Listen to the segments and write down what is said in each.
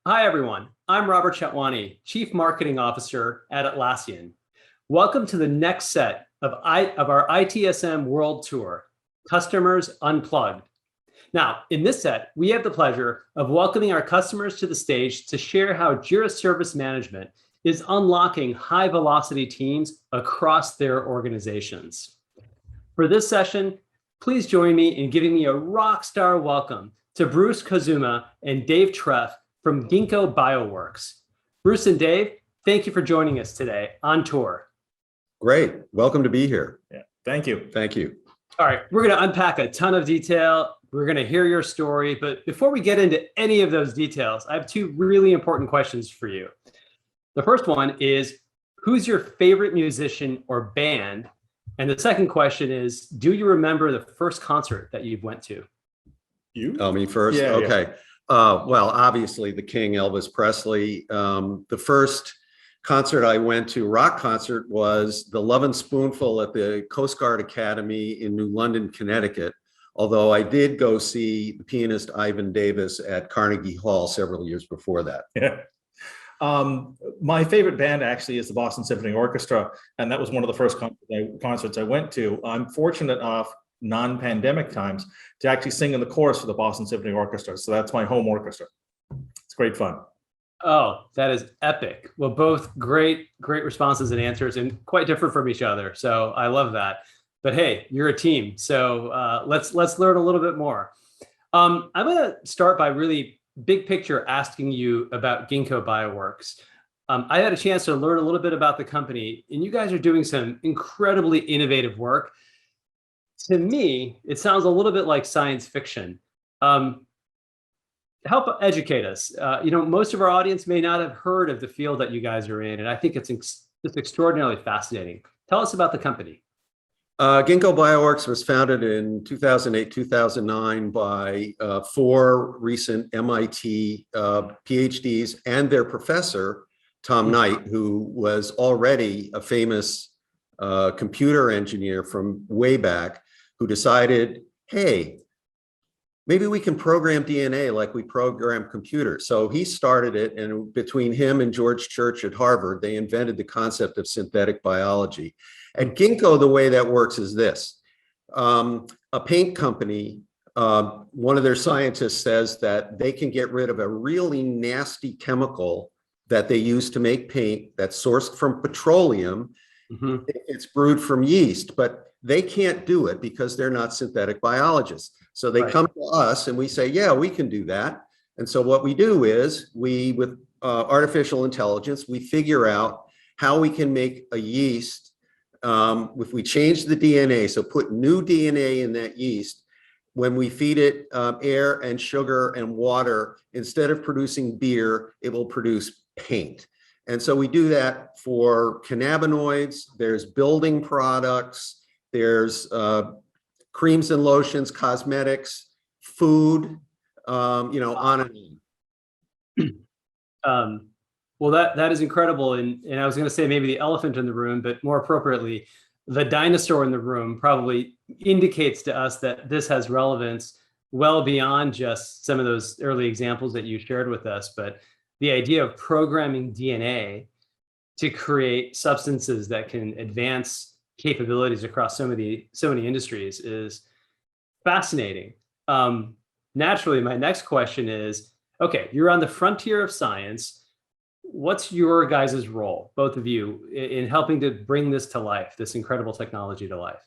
Hi, everyone. I'm Robert Chetwani, Chief Marketing Officer at Atlassian. Welcome to the next set of our ITSM World Tour, Customers Unplugged. Now, in this set, we have the pleasure of welcoming our customers to the stage to share how Jira Service Management is unlocking high-velocity teams across their organizations. For this session, please join me in giving me a rock star welcome to Bruce Kazuma and Dave Treff from Gingko Bioworks. Bruce and Dave, thank you for joining us today on tour. Great. Welcome to be here. Yeah, thank you. Thank you. All right, we're going to unpack a ton of detail. We're going to hear your story. But before we get into any of those details, I have two really important questions for you. The first one is, who's your favorite musician or band? And the second question is, do you remember the first concert that you went to? You? Oh, me first? Yeah, okay. Well, obviously the King, Elvis Presley. The first concert I went to, rock concert, was the Love and Spoonful at the Coast Guard Academy in New London, Connecticut. Although I did go see the pianist Ivan Davis at Carnegie Hall several years before that. Yeah. My favorite band actually is the Boston Symphony Orchestra, and that was one of the first concerts I went to. I'm fortunate enough, non-pandemic times, to actually sing in the chorus for the Boston Symphony Orchestra. So that's my home orchestra. It's great fun. Oh, that is epic. Well, both great responses and answers, and quite different from each other. So I love that. But hey, you're a team. So let's learn a little bit more. I'm going to start by really big picture asking you about Gingko Bioworks. I had a chance to learn a little bit about the company, and you guys are doing some incredibly innovative work. To me, it sounds a little bit like science fiction. Help educate us. Most of our audience may not have heard of the field that you guys are in, and I think it's extraordinarily fascinating. Tell us about the company. Gingko Bioworks was founded in 2008, 2009 by four recent MIT PhDs and their professor, Tom Knight, who was already a famous computer engineer from way back, who decided, hey, maybe we can program DNA like we program computers. So he started it, and between him and George Church at Harvard, they invented the concept of synthetic biology. At Gingko, the way that works is this. A paint company, one of their scientists says that they can get rid of a really nasty chemical that they use to make paint that's sourced from petroleum. Mm-hmm. It's brewed from yeast, but they can't do it because they're not synthetic biologists. So they come to us and we say, yeah, we can do that. And so what we do is with artificial intelligence, we figure out how we can make a yeast. If we change the DNA, so put new DNA in that yeast, when we feed it air and sugar and water, instead of producing beer, it will produce paint. And so we do that for cannabinoids, there's building products, there's creams and lotions, cosmetics, food, on and on. Well, that is incredible. And I was going to say maybe the elephant in the room, but more appropriately, the dinosaur in the room probably indicates to us that this has relevance well beyond just some of those early examples that you shared with us. But the idea of programming DNA to create substances that can advance capabilities across so many industries is fascinating. Naturally, my next question is, okay, you're on the frontier of science. What's your guys' role, both of you, in helping to bring this to life, this incredible technology to life?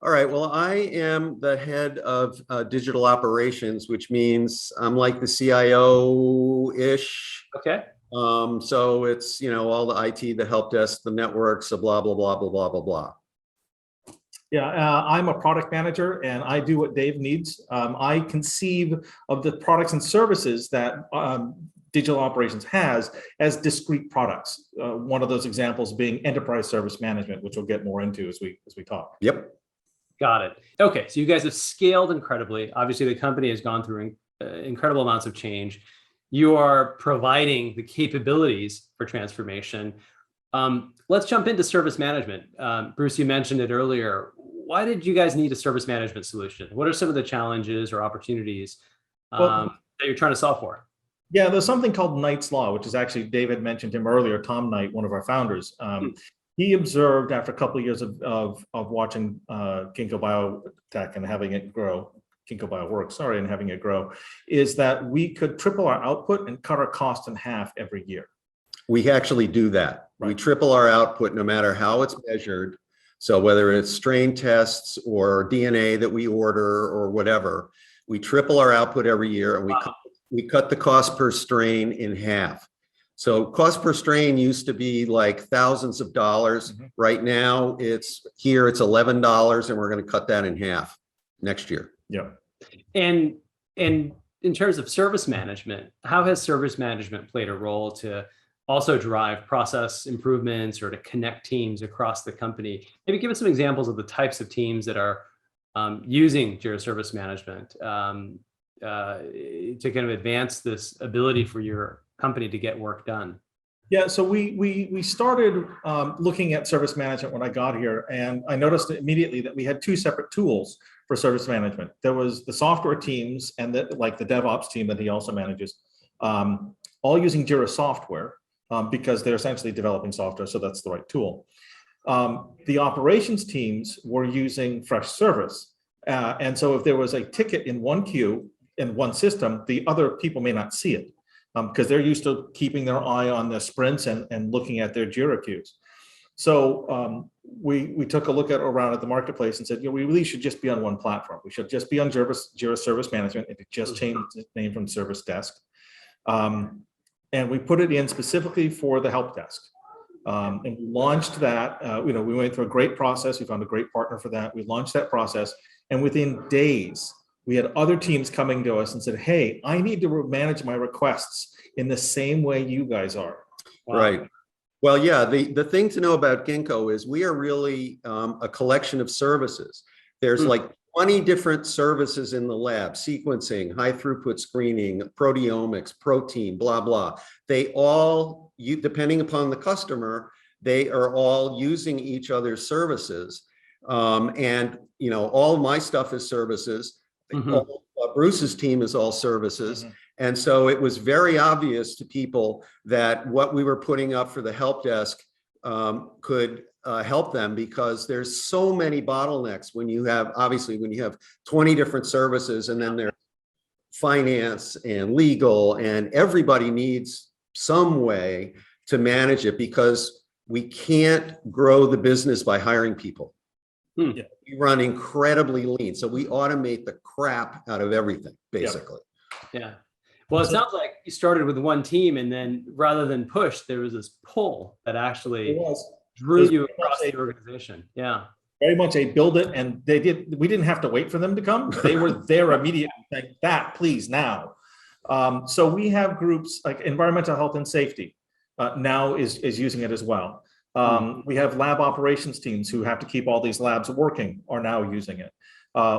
All right, well, I am the head of digital operations, which means I'm like the CIO-ish. Okay. So it's, all the IT, the help desk, the networks, the blah, blah, blah, blah, blah, blah, blah. Yeah, I'm a product manager, and I do what Dave needs. I conceive of the products and services that digital operations has as discrete products. One of those examples being enterprise service management, which we'll get more into as we talk. Yep. Got it. Okay, so you guys have scaled incredibly. Obviously, the company has gone through incredible amounts of change. You are providing the capabilities for transformation. Let's jump into service management. Bruce, you mentioned it earlier. Why did you guys need a service management solution? What are some of the challenges or opportunities that you're trying to solve for? Yeah, there's something called Knight's Law, which is actually, David mentioned him earlier, Tom Knight, one of our founders. He observed after a couple of years of watching Gingko Biotech and having it grow, Gingko Bioworks, sorry, and having it grow, is that we could triple our output and cut our cost in half every year. We actually do that. Right. We triple our output no matter how it's measured. So whether it's strain tests or DNA that we order or whatever, we triple our output every year, and we cut the cost per strain in half. So cost per strain used to be like thousands of dollars. Mm-hmm. Right now it's $11, and we're going to cut that in half next year. Yeah. And in terms of service management, how has service management played a role to also drive process improvements or to connect teams across the company? Maybe give us some examples of the types of teams that are using Jira Service Management to kind of advance this ability for your company to get work done. Yeah, so we started looking at service management when I got here, and I noticed immediately that we had two separate tools for service management. There was the software teams and like the DevOps team that he also manages, all using Jira software because they're essentially developing software, so that's the right tool. The operations teams were using Freshservice, and so if there was a ticket in one queue in one system, the other people may not see it, because they're used to keeping their eye on the sprints and looking at their Jira queues. So we took a look around at the marketplace and said, we really should just be on one platform. We should just be on Jira Service Management. It just changed its name from Service Desk. And we put it in specifically for the help desk. And launched that. We went through a great process. We found a great partner for that. We launched that process, and within days, we had other teams coming to us and said, hey, I need to manage my requests in the same way you guys are. Wow. Right. Well, yeah, the thing to know about Gingko is we are really a collection of services. There's like 20 different services in the lab: sequencing, high throughput screening, proteomics, protein, blah, blah. They all, depending upon the customer, they are all using each other's services. And, all my stuff is services. All, Bruce's team is all services. And so it was very obvious to people that what we were putting up for the help desk could help them, because there's so many bottlenecks when you have, obviously, when you have 20 different services, and then there's finance and legal, and everybody needs some way to manage it, because we can't grow the business by hiring people. Yeah. We run incredibly lean, so we automate the crap out of everything, basically. Yeah. Well, it sounds like you started with one team, and then rather than push, there was this pull that actually drew you across the organization. Yeah. Very much a build it, and we didn't have to wait for them to come. They were there immediately, like that, please, now. So we have groups like environmental health and safety now is using it as well. We have lab operations teams who have to keep all these labs working, are now using it.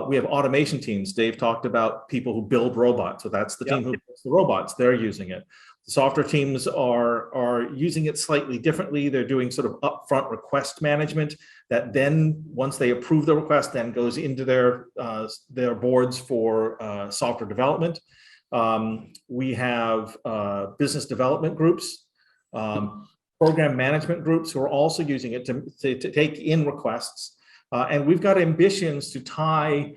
We have automation teams. Dave talked about people who build robots. So that's the team who builds the robots. They're using it. The software teams are using it slightly differently. They're doing sort of upfront request management that then, once they approve the request, then goes into their boards for software development. We have business development groups, program management groups who are also using it to take in requests. And we've got ambitions to tie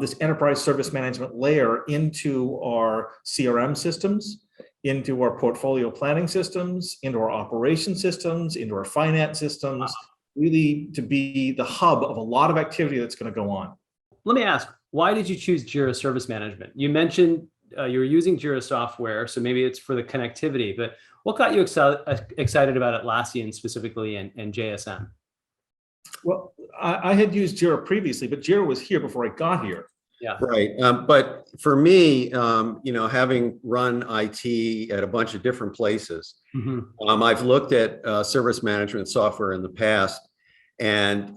this enterprise service management layer into our CRM systems, into our portfolio planning systems, into our operation systems, into our finance systems, really to be the hub of a lot of activity that's going to go on. Let me ask, why did you choose Jira Service Management? You mentioned you were using Jira software, so maybe it's for the connectivity, but what got you excited about Atlassian specifically and JSM? Well, I had used Jira previously, but Jira was here before I got here. Yeah. Right. But for me, having run IT at a bunch of different places, I've looked at service management software in the past, and,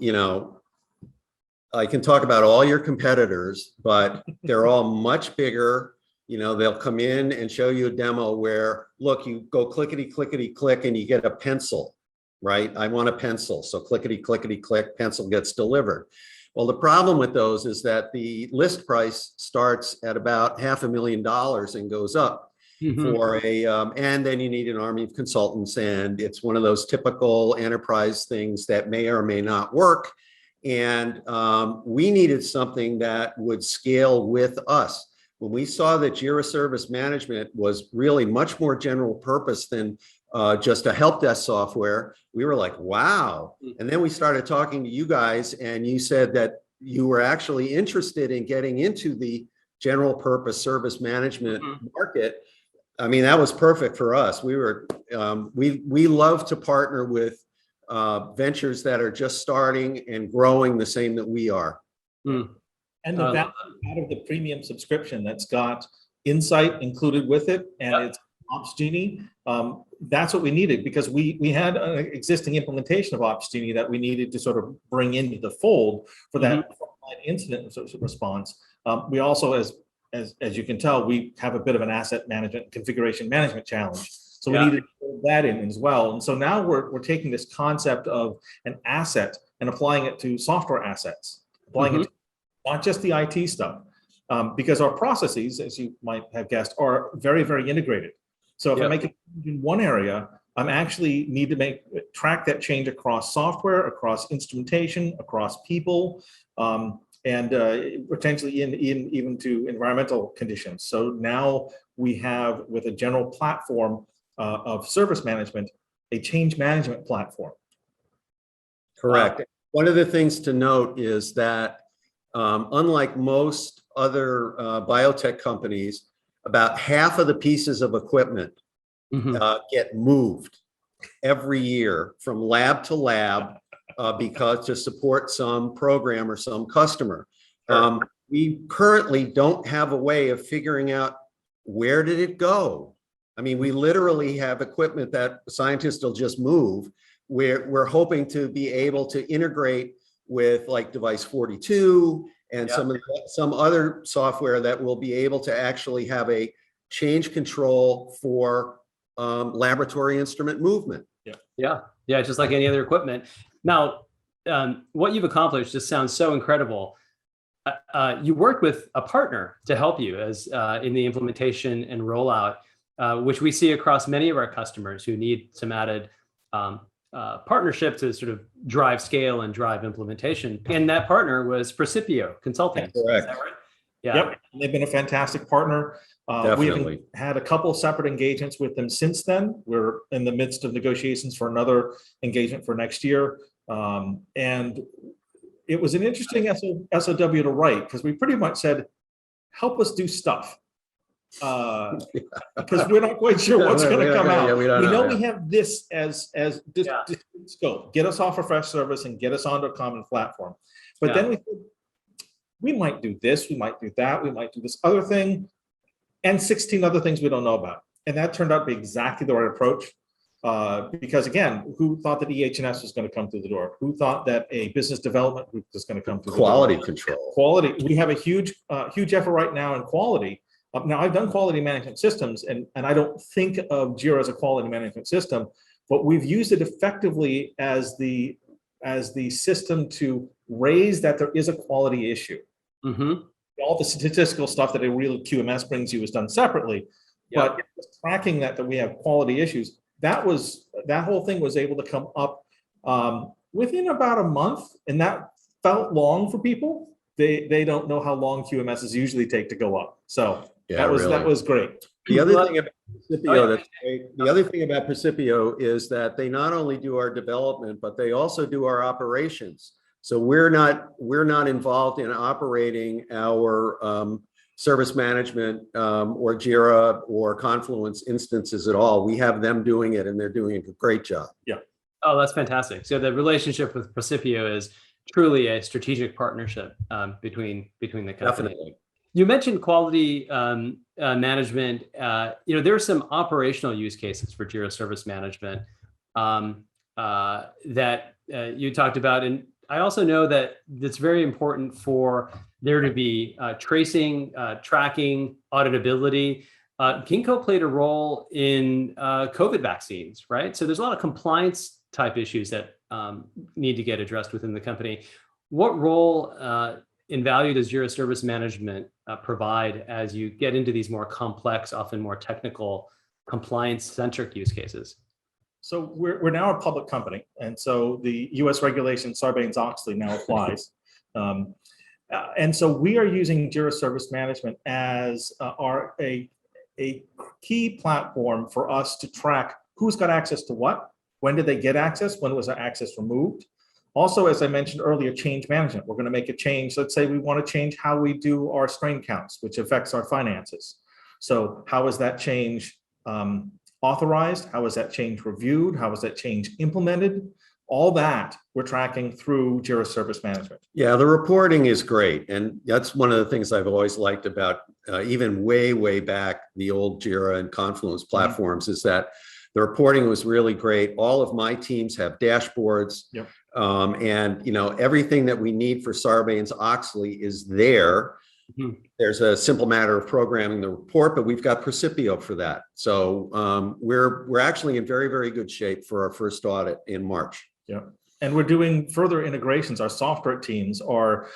I can talk about all your competitors, but they're all much bigger. They'll come in and show you a demo where, look, you go clickety, clickety, click, and you get a pencil. Right? I want a pencil. So clickety, clickety, click, pencil gets delivered. Well, the problem with those is that the list price starts at about $500,000 and goes up. for a, and then you need an army of consultants, and it's one of those typical enterprise things that may or may not work. And we needed something that would scale with us. When we saw that Jira Service Management was really much more general purpose than just a help desk software, we were like, wow. And then we started talking to you guys, and you said that you were actually interested in getting into the general purpose service management market. I mean, that was perfect for us. We were, we love to partner with ventures that are just starting and growing the same that we are. And the value out of the premium subscription that's got Insight included with it, and it's Ops Genie. That's what we needed, because we had an existing implementation of Ops Genie that we needed to sort of bring into the fold for that incident response. We also, as you can tell, we have a bit of an asset management, configuration management challenge. So we needed to build that in as well. And so now we're taking this concept of an asset and applying it to software assets, applying it to not just the IT stuff, because our processes, as you might have guessed, are very, very integrated. So if I make a change in one area, I'm actually need to track that change across software, across instrumentation, across people, and potentially even to environmental conditions. So now we have, with a general platform of service management, a change management platform. Correct. One of the things to note is that unlike most other biotech companies, about half of the pieces of equipment get moved every year from lab to lab because to support some program or some customer. We currently don't have a way of figuring out where did it go. I mean, we literally have equipment that scientists will just move. We're hoping to be able to integrate with like device 42 and some other software that will be able to actually have a change control for laboratory instrument movement. Yeah, just like any other equipment. Now, what you've accomplished just sounds so incredible. You worked with a partner to help you as in the implementation and rollout, which we see across many of our customers who need some added partnership to sort of drive scale and drive implementation. And that partner was Precipio Consulting. Correct. Is that right? Yep, they've been a fantastic partner. Definitely. We've had a couple separate engagements with them since then. We're in the midst of negotiations for another engagement for next year. And it was an interesting SOW to write, because we pretty much said, help us do stuff. Because we're not quite sure what's going to come out. We know we have this as scope. Get us off a fresh service and get us onto a common platform. But then we said, we might do this, we might do that, we might do this other thing, and 16 other things we don't know about. And that turned out to be exactly the right approach. Because again, who thought that EH&S was going to come through the door? Who thought that a business development group was going to come through the door? Quality control. Quality. We have a huge effort right now in quality. Now, I've done quality management systems, and I don't think of Jira as a quality management system, but we've used it effectively as the system to raise that there is a quality issue. All the statistical stuff that a real QMS brings you is done separately, but tracking that we have quality issues, that whole thing was able to come up within about a month, and that felt long for people. They don't know how long QMSs usually take to go up. So that was great. The other thing about Precipio, the other thing about Precipio is that they not only do our development, but they also do our operations. So we're not involved in operating our service management or Jira or Confluence instances at all. We have them doing it, and they're doing a great job. Yeah. Oh, that's fantastic. So the relationship with Precipio is truly a strategic partnership between the company. Definitely. You mentioned quality management. There are some operational use cases for Jira Service Management that you talked about, and I also know that it's very important for there to be tracing, tracking, auditability. Gingko played a role in COVID vaccines, right? So there's a lot of compliance type issues that need to get addressed within the company. What role value does Jira Service Management provide as you get into these more complex, often more technical, compliance-centric use cases? So we're now a public company, and so the U.S. regulation Sarbanes-Oxley now applies. And so we are using Jira Service Management as a key platform for us to track who's got access to what, when did they get access, when was their access removed. Also, as I mentioned earlier, change management. We're going to make a change. Let's say we want to change how we do our strain counts, which affects our finances. So how is that change authorized? How is that change reviewed? How is that change implemented? All that we're tracking through Jira Service Management. Yeah, the reporting is great. And that's one of the things I've always liked about even way back, the old Jira and Confluence platforms, is that the reporting was really great. All of my teams have dashboards. Yep. And everything that we need for Sarbanes-Oxley is there. Mhm. There's a simple matter of programming the report, but we've got Precipio for that. So we're actually in very good shape for our first audit in March. Yeah, and we're doing further integrations. Our software teams are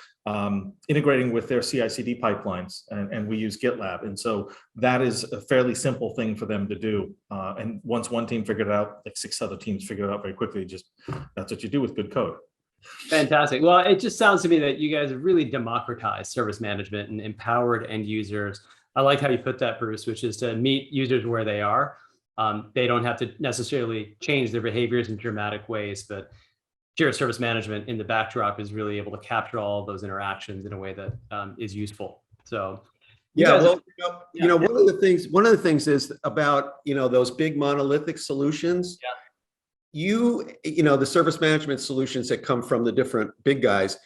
integrating with their CI/CD pipelines, and we use GitLab. And so that is a fairly simple thing for them to do. And once one team figured it out, like 6 other teams figured it out very quickly. Just that's what you do with good code. Fantastic. Well, it just sounds to me that you guys have really democratized service management and empowered end users. I like how you put that, Bruce, which is to meet users where they are. They don't have to necessarily change their behaviors in dramatic ways, but Jira Service Management in the backdrop is really able to capture all of those interactions in a way that is useful. So yeah, well, one of the things is about those big monolithic solutions. Yeah. The service management solutions that come from the different big guys,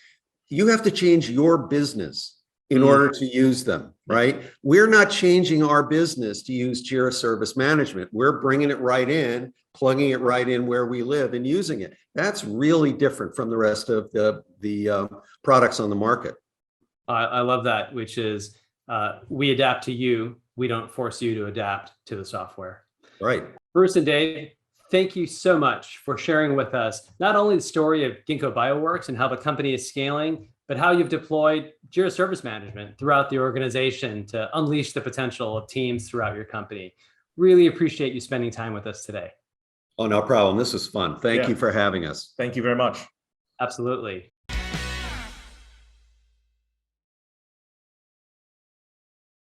you have to change your business in order to use them, right? We're not changing our business to use Jira Service Management. We're bringing it right in, plugging it right in where we live and using it. That's really different from the rest of the products on the market. I love that, which is we adapt to you. We don't force you to adapt to the software. Right. Bruce and Dave, thank you so much for sharing with us not only the story of Gingko Bioworks and how the company is scaling, but how you've deployed Jira Service Management throughout the organization to unleash the potential of teams throughout your company. Really appreciate you spending time with us today. Oh, no problem. This was fun. Thank you for having us. Thank you very much. Absolutely.